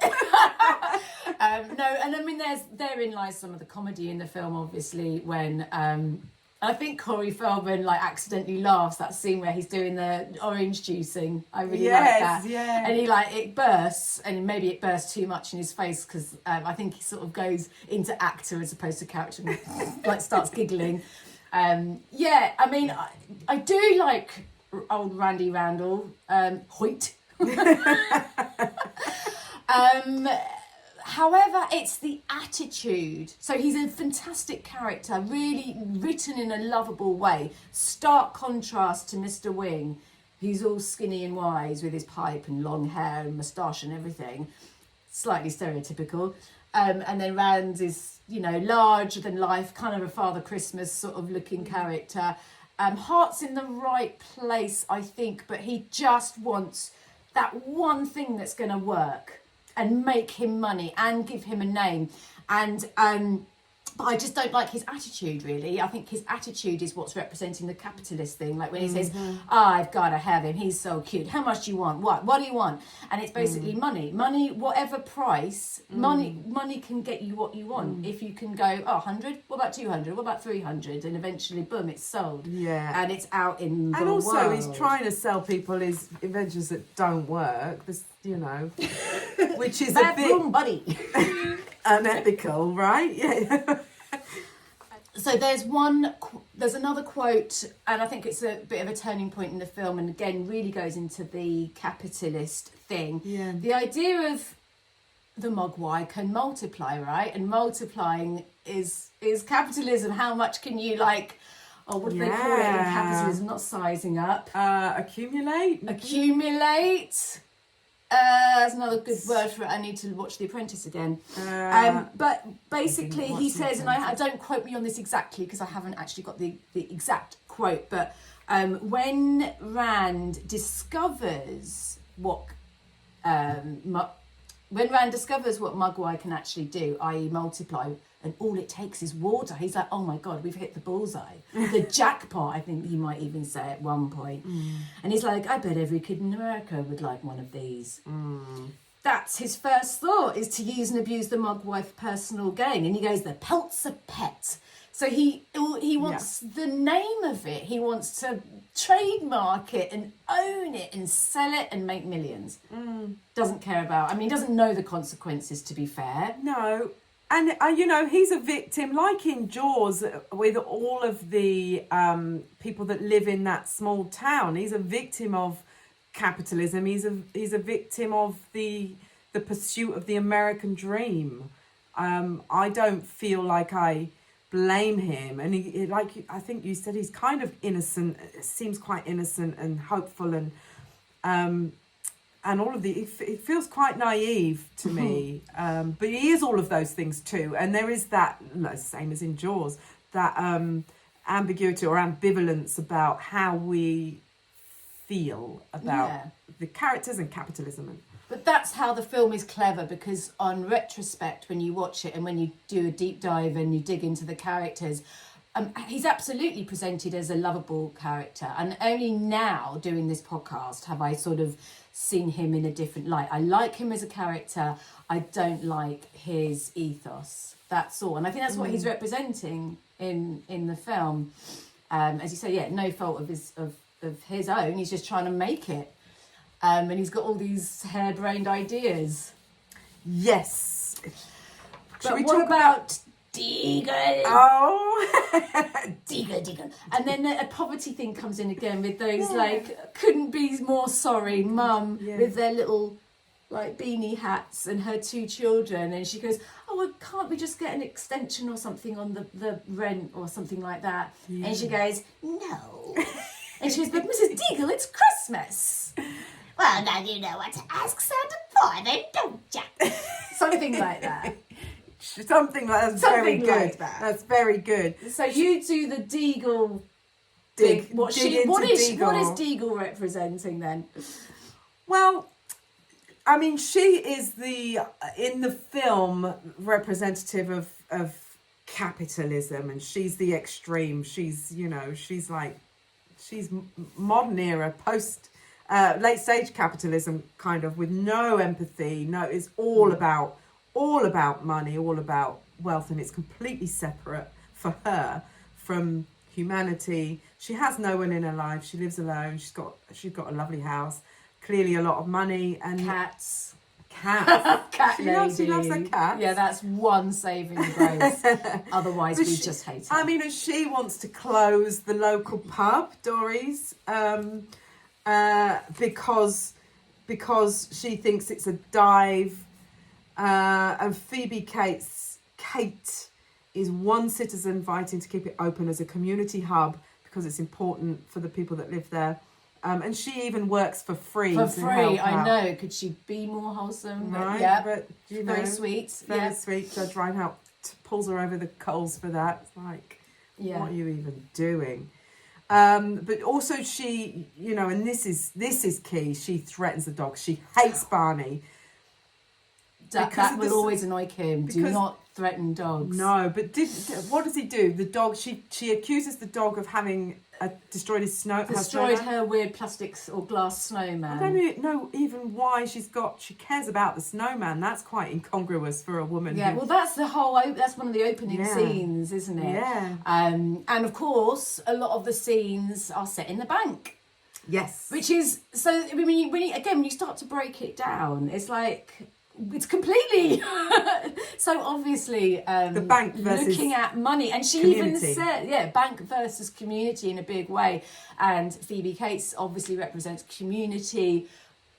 No, and I mean, therein lies some of the comedy in the film, obviously, when I think Corey Feldman accidentally laughs, that scene where he's doing the orange juicing. I really like that. And he it bursts, and maybe it bursts too much in his face, because I think he sort of goes into actor as opposed to character and starts giggling. I mean, I do like old Randy Randall, Hoyt. However, it's the attitude. So he's a fantastic character, really written in a lovable way. Stark contrast to Mr. Wing, who's all skinny and wise with his pipe and long hair and moustache and everything. Slightly stereotypical. And then Rand is, larger than life, kind of a Father Christmas sort of looking character. Heart's in the right place, I think, but he just wants that one thing that's going to work and make him money and give him a name. And but I just don't like his attitude, really. I think his attitude is what's representing the capitalist thing. Like when he says, I've got to have him, he's so cute. How much do you want? What do you want? And it's basically money. Money, whatever price, money can get you what you want. If you can go, 100? What about 200? What about 300? And eventually, boom, it's sold. Yeah. And it's out in the world. And also, world. he's trying to sell people his inventions that don't work. This, which is a bit buddy. unethical, right? Yeah. So there's another quote, and I think it's a bit of a turning point in the film, and again really goes into the capitalist thing. Yeah. The idea of the mogwai can multiply, right? And multiplying is capitalism. How much can you what do they call it in capitalism? Not sizing up. Accumulate. Accumulate. That's another good word for it. I need to watch The Apprentice again. But basically he says, and I don't quote me on this exactly because I haven't actually got the exact quote, but when Rand discovers what mogwai can actually do, i.e. multiply, and all it takes is water, he's like, oh my God, we've hit the bullseye. The jackpot, I think he might even say at one point. And he's like, I bet every kid in America would like one of these. That's his first thought, is to use and abuse the mogwai for personal gain. And he goes, the pelt's a pet. So he wants the name of it. He wants to trademark it and own it and sell it and make millions. Doesn't care about, doesn't know the consequences, to be fair. No. And, he's a victim, like in Jaws, with all of the people that live in that small town. He's a victim of capitalism. He's a victim of the pursuit of the American dream. I don't feel like I blame him. And he, like I think you said, he's kind of innocent. Seems quite innocent and hopeful, and all of it feels quite naive to me. But he is all of those things too. And there is that, same as in Jaws, that ambiguity or ambivalence about how we feel about the characters and capitalism. But that's how the film is clever, because on retrospect, when you watch it and when you do a deep dive and you dig into the characters, he's absolutely presented as a lovable character. And only now, doing this podcast, have I sort of seen him in a different light. I like him as a character. I don't like his ethos. That's all. And I think that's what he's representing in the film. As you say, no fault of his own. He's just trying to make it. And he's got all these harebrained ideas. Yes. But what about Deagle? Oh. Deagle. And then a poverty thing comes in again with those, couldn't be more sorry mum with their little, beanie hats and her 2 children. And she goes, well, can't we just get an extension or something on the rent or something like that? And she goes, no. And she goes, but Mrs Deagle, it's Christmas. Well, now you know what to ask Santa for, then, don't you? Something like that. Something like that's Something very good. Like that. That's very good. So you do the Deagle dig. What is Deagle representing then? Well, she is in the film representative of capitalism, and she's the extreme. She's she's modern era, post late stage capitalism, kind of, with no empathy. No, it's all about money, all about wealth, and it's completely separate for her from humanity. She has no one in her life. She lives alone. She's got a lovely house, clearly a lot of money, and cats. She loves her cat. Yeah, that's one saving grace. Otherwise, we just hate her. And she wants to close the local pub, Dory's, because she thinks it's a dive. And Phoebe Kate is one citizen fighting to keep it open as a community hub because it's important for the people that live there. And she even works for free. For free, I know. Could she be more wholesome? Right, but very sweet. Very sweet. Judge Reinhardt pulls her over the coals for that. It's like, what are you even doing? But also she, and this is key. She threatens the dog. She hates Barney. That will always annoy Kim. Do not threaten dogs. No, but what does he do? The dog. She accuses the dog of having destroyed his destroyed her weird plastics or glass snowman. I don't know even why she cares about the snowman. That's quite incongruous for a woman. Yeah, well, that's one of the opening scenes, isn't it? Yeah. And of course, a lot of the scenes are set in the bank. Yes. Which is when you start to break it down, it's like. It's completely so obviously the bank versus looking at money, and she community. even said bank versus community in a big way. And Phoebe Cates obviously represents community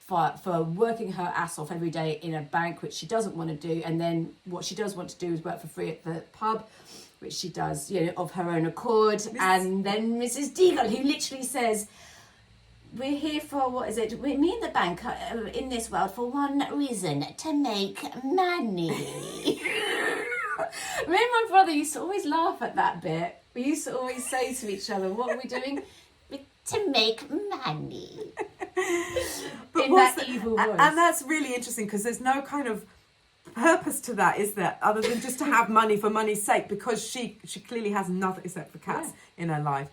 for working her ass off every day in a bank, which she doesn't want to do, and then what she does want to do is work for free at the pub, which she does, of her own accord. And then Mrs. Deagle, who literally says, we're here for, what is it? Me and the bank are in this world for one reason, to make money. Me and my brother used to always laugh at that bit. We used to always say to each other, what are we doing? To make money. But in that evil voice. And that's really interesting because there's no kind of purpose to that, is there? Other than just to have money for money's sake, because she clearly has nothing except for cats in her life.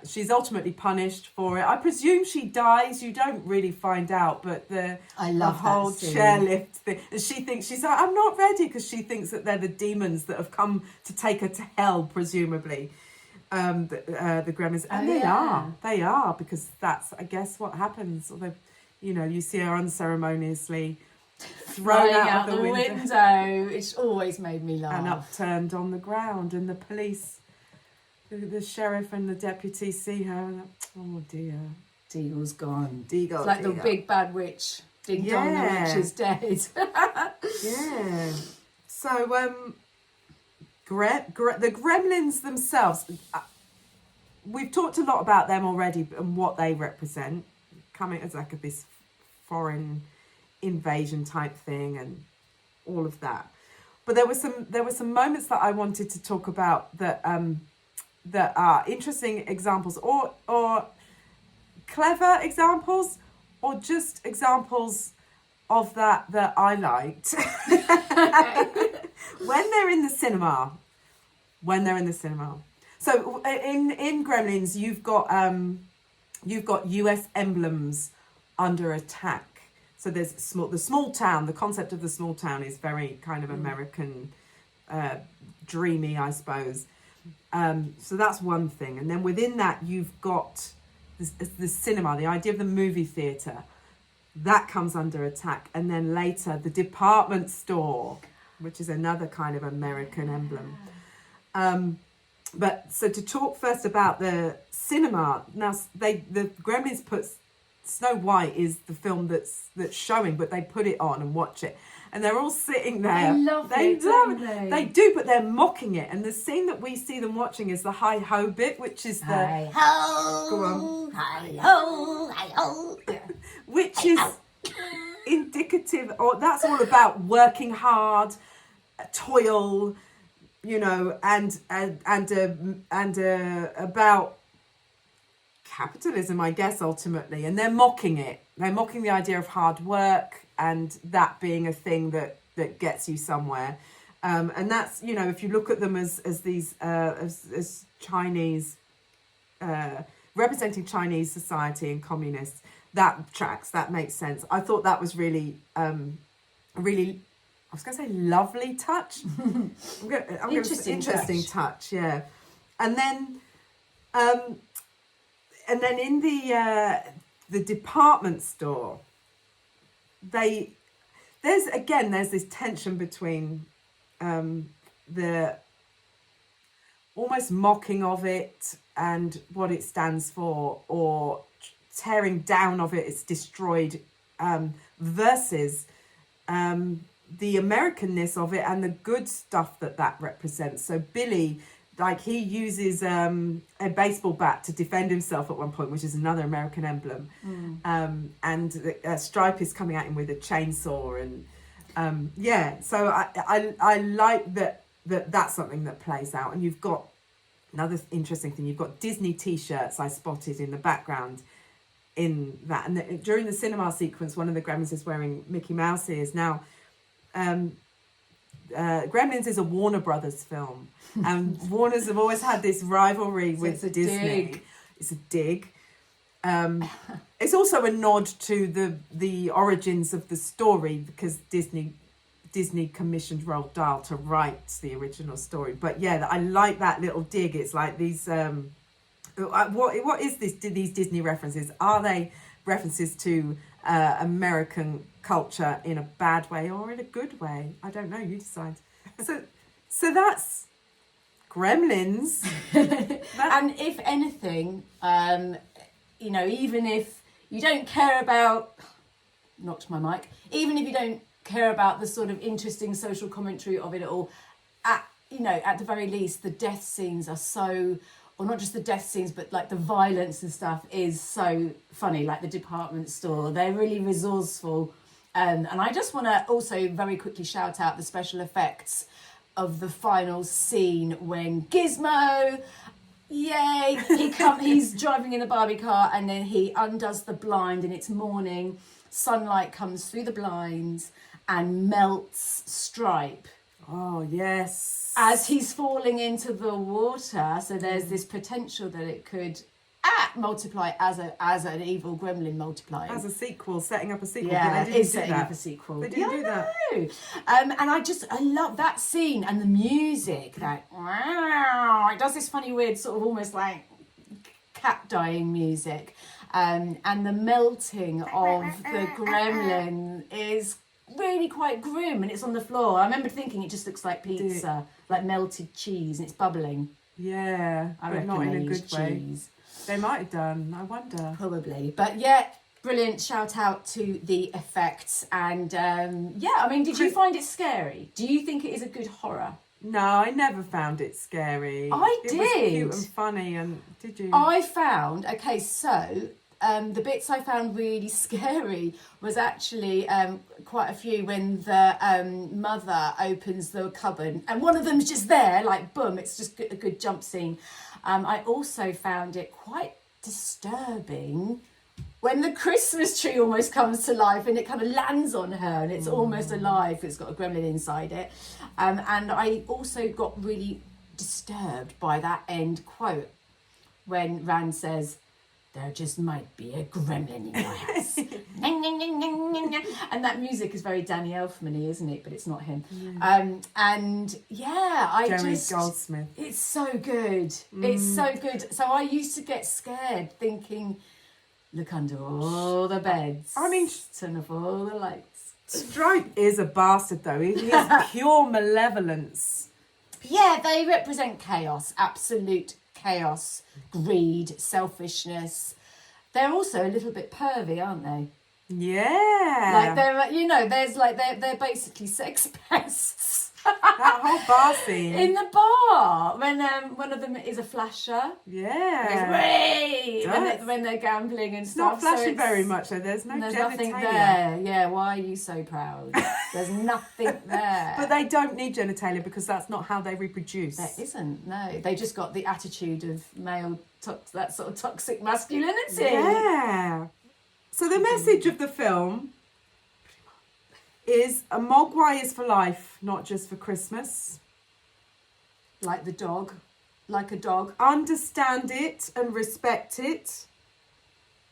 She's ultimately punished for it. I presume she dies. You don't really find out, but the whole chairlift thing. And she's like, I'm not ready, because she thinks that they're the demons that have come to take her to hell, presumably. The Gremlins, and they are, because that's, I guess, what happens. Although, you see her unceremoniously thrown out of the window. It's always made me laugh. And upturned on the ground, and the police, the sheriff and the deputy see her, and oh dear, Deagle's gone. Deagle, it's like the big bad witch. Ding dong, the witch is dead. Yeah. So, the Gremlins themselves, we've talked a lot about them already and what they represent, coming as like this foreign invasion type thing and all of that. But there were some moments that I wanted to talk about that are interesting examples, or clever examples, or just examples of that I liked. When they're in the cinema. So in Gremlins, you've got US emblems under attack. So there's the small town. The concept of the small town is very kind of American, dreamy, I suppose. So that's one thing. And then within that, you've got the cinema, the idea of the movie theatre. That comes under attack. And then later, the department store, which is another kind of American emblem. But so to talk first about the cinema, now the Gremlins puts Snow White is the film that's showing, but they put it on and watch it, and they're all sitting there. They love it. They do, but they're mocking it. And the scene that we see them watching is the hi ho bit, which is hi ho, hi ho, hi ho, which is indicative, or that's all about working hard, toil, and about capitalism, I guess, ultimately. And they're mocking it. They're mocking the idea of hard work and that being a thing that gets you somewhere. And that's, if you look at them as these as Chinese, representing Chinese society and communists, that tracks. That makes sense. I thought that was really, really, I was going to say lovely touch. Interesting touch, yeah. And then in the department store, there's this tension between the almost mocking of it and what it stands for, or tearing down of it, it's destroyed, versus the Americanness of it and the good stuff that represents. So Billy, like, he uses a baseball bat to defend himself at one point, which is another American emblem. And Stripe is coming at him with a chainsaw, and so I like that's something that plays out. And you've got another interesting thing, you've got Disney t-shirts I spotted in the background in that, and during the cinema sequence, one of the Gremlins is wearing Mickey Mouse ears. Now Gremlins is a Warner Brothers film, and Warners have always had this rivalry with Disney. It's a dig. It's also a nod to the origins of the story, because Disney commissioned Roald Dahl to write the original story. But yeah, I like that little dig. It's like these what is this? These Disney references, are they references to American culture in a bad way or in a good way? I don't know, you decide. So that's Gremlins. And if anything, even if you don't care about knocked my mic. Even if you don't care about the sort of interesting social commentary of it all, at the very least, the death scenes are so, or not just the death scenes, but like the violence and stuff is so funny. Like the department store, they're really resourceful. And I just want to also very quickly shout out the special effects of the final scene when Gizmo, yay, he's driving in the Barbie car, and then he undoes the blind, and it's morning. Sunlight comes through the blinds and melts Stripe. Oh, yes. As he's falling into the water. So there's this potential that it could multiply as an evil gremlin multiplying. As a sequel, setting up a sequel. Yeah, they it didn't is setting up a sequel. They didn't do that. And I love that scene and the music. Like, wow, it does this funny, weird, sort of almost like cat dying music. And the melting of the gremlin is really quite grim, and it's on the floor. I remember thinking it just looks like pizza, like melted cheese, and it's bubbling. Yeah, I but reckon not in a they good used way. cheese. They might have done, I wonder. Probably. But yeah, brilliant. Shout out to the effects. And did you find it scary? Do you think it is a good horror? No, I never found it scary. It was did. Cute and funny, and did you? I found, the bits I found really scary was actually quite a few when the mother opens the cupboard and one of them's just there, like boom, it's just a good jump scene. I also found it quite disturbing when the Christmas tree almost comes to life and it kind of lands on her and it's almost alive. It's got a gremlin inside it. And I also got really disturbed by that end quote when Rand says, "There just might be a gremlin in your house." And that music is very Danny Elfman-y, isn't it? But it's not him. Jerry Goldsmith. It's so good. It's so good. So I used to get scared thinking, look under all the beds. I mean, turn off all the lights. Stripe is a bastard, though. He is pure malevolence. Yeah, they represent chaos, absolute chaos, greed, selfishness. They're also a little bit pervy, aren't they? Yeah. Like they're basically sex pests. That whole bar scene. In the bar, when one of them is a flasher. Yeah. When they're gambling and It's stuff. not flashing so very much, though. There's nothing genitalia. there. Yeah, why are you so proud? There's nothing there. But they don't need genitalia because that's not how they reproduce. There isn't, no. They just got the attitude of male, that sort of toxic masculinity. Yeah. So the message of the film is a mogwai is for life, not just for Christmas. Like the dog. Like a dog. Understand it and respect it.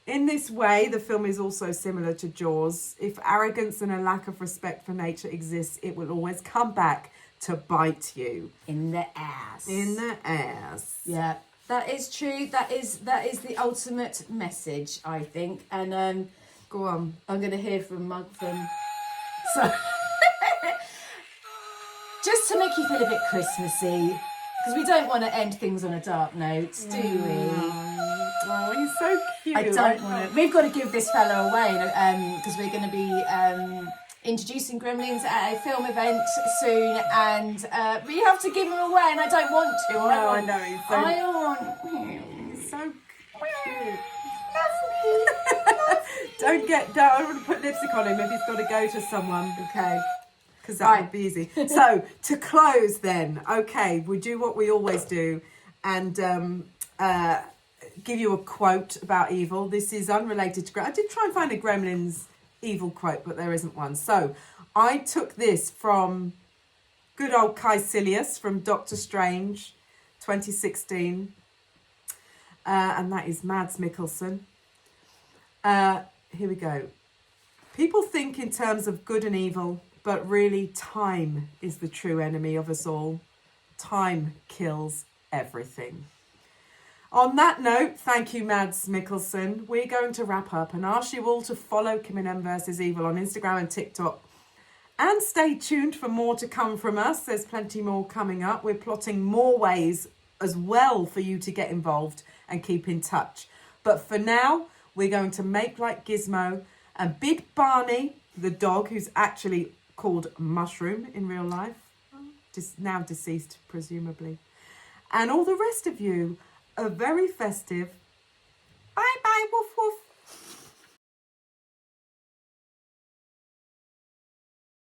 In this way, the film is also similar to Jaws. If arrogance and a lack of respect for nature exists, it will always come back to bite you. In the ass. In the ass. Yeah, that is true. That is the ultimate message, I think. And Go on. I'm going to hear from Mug from... So, just to make you feel a bit Christmassy, because we don't want to end things on a dark note, do we? Oh, he's so cute. I don't want to. We've got to give this fella away because we're going to be introducing Gremlins at a film event soon, and we have to give him away, and I don't want to. I know. He's so, I want him. he's so cute. Love me. I want to put lipstick on him if he's got to go to someone. Okay. Because that would be easy. So, to close then, okay, we do what we always do and give you a quote about evil. This is unrelated to... I did try and find a Gremlins evil quote, but there isn't one. So, I took this from good old Caecilius from Doctor Strange, 2016. And that is Mads Mikkelsen. Here we go. People think in terms of good and evil, but really time is the true enemy of us all. Time kills everything. On that note, thank you, Mads Mikkelsen. We're going to wrap up and ask you all to follow Kim and M vs. Evil on Instagram and TikTok. And stay tuned for more to come from us. There's plenty more coming up. We're plotting more ways as well for you to get involved and keep in touch. But for now, we're going to make like Gizmo And Big Barney, the dog, who's actually called Mushroom in real life, just now deceased, presumably. And all the rest of you are very festive. Bye bye, woof woof.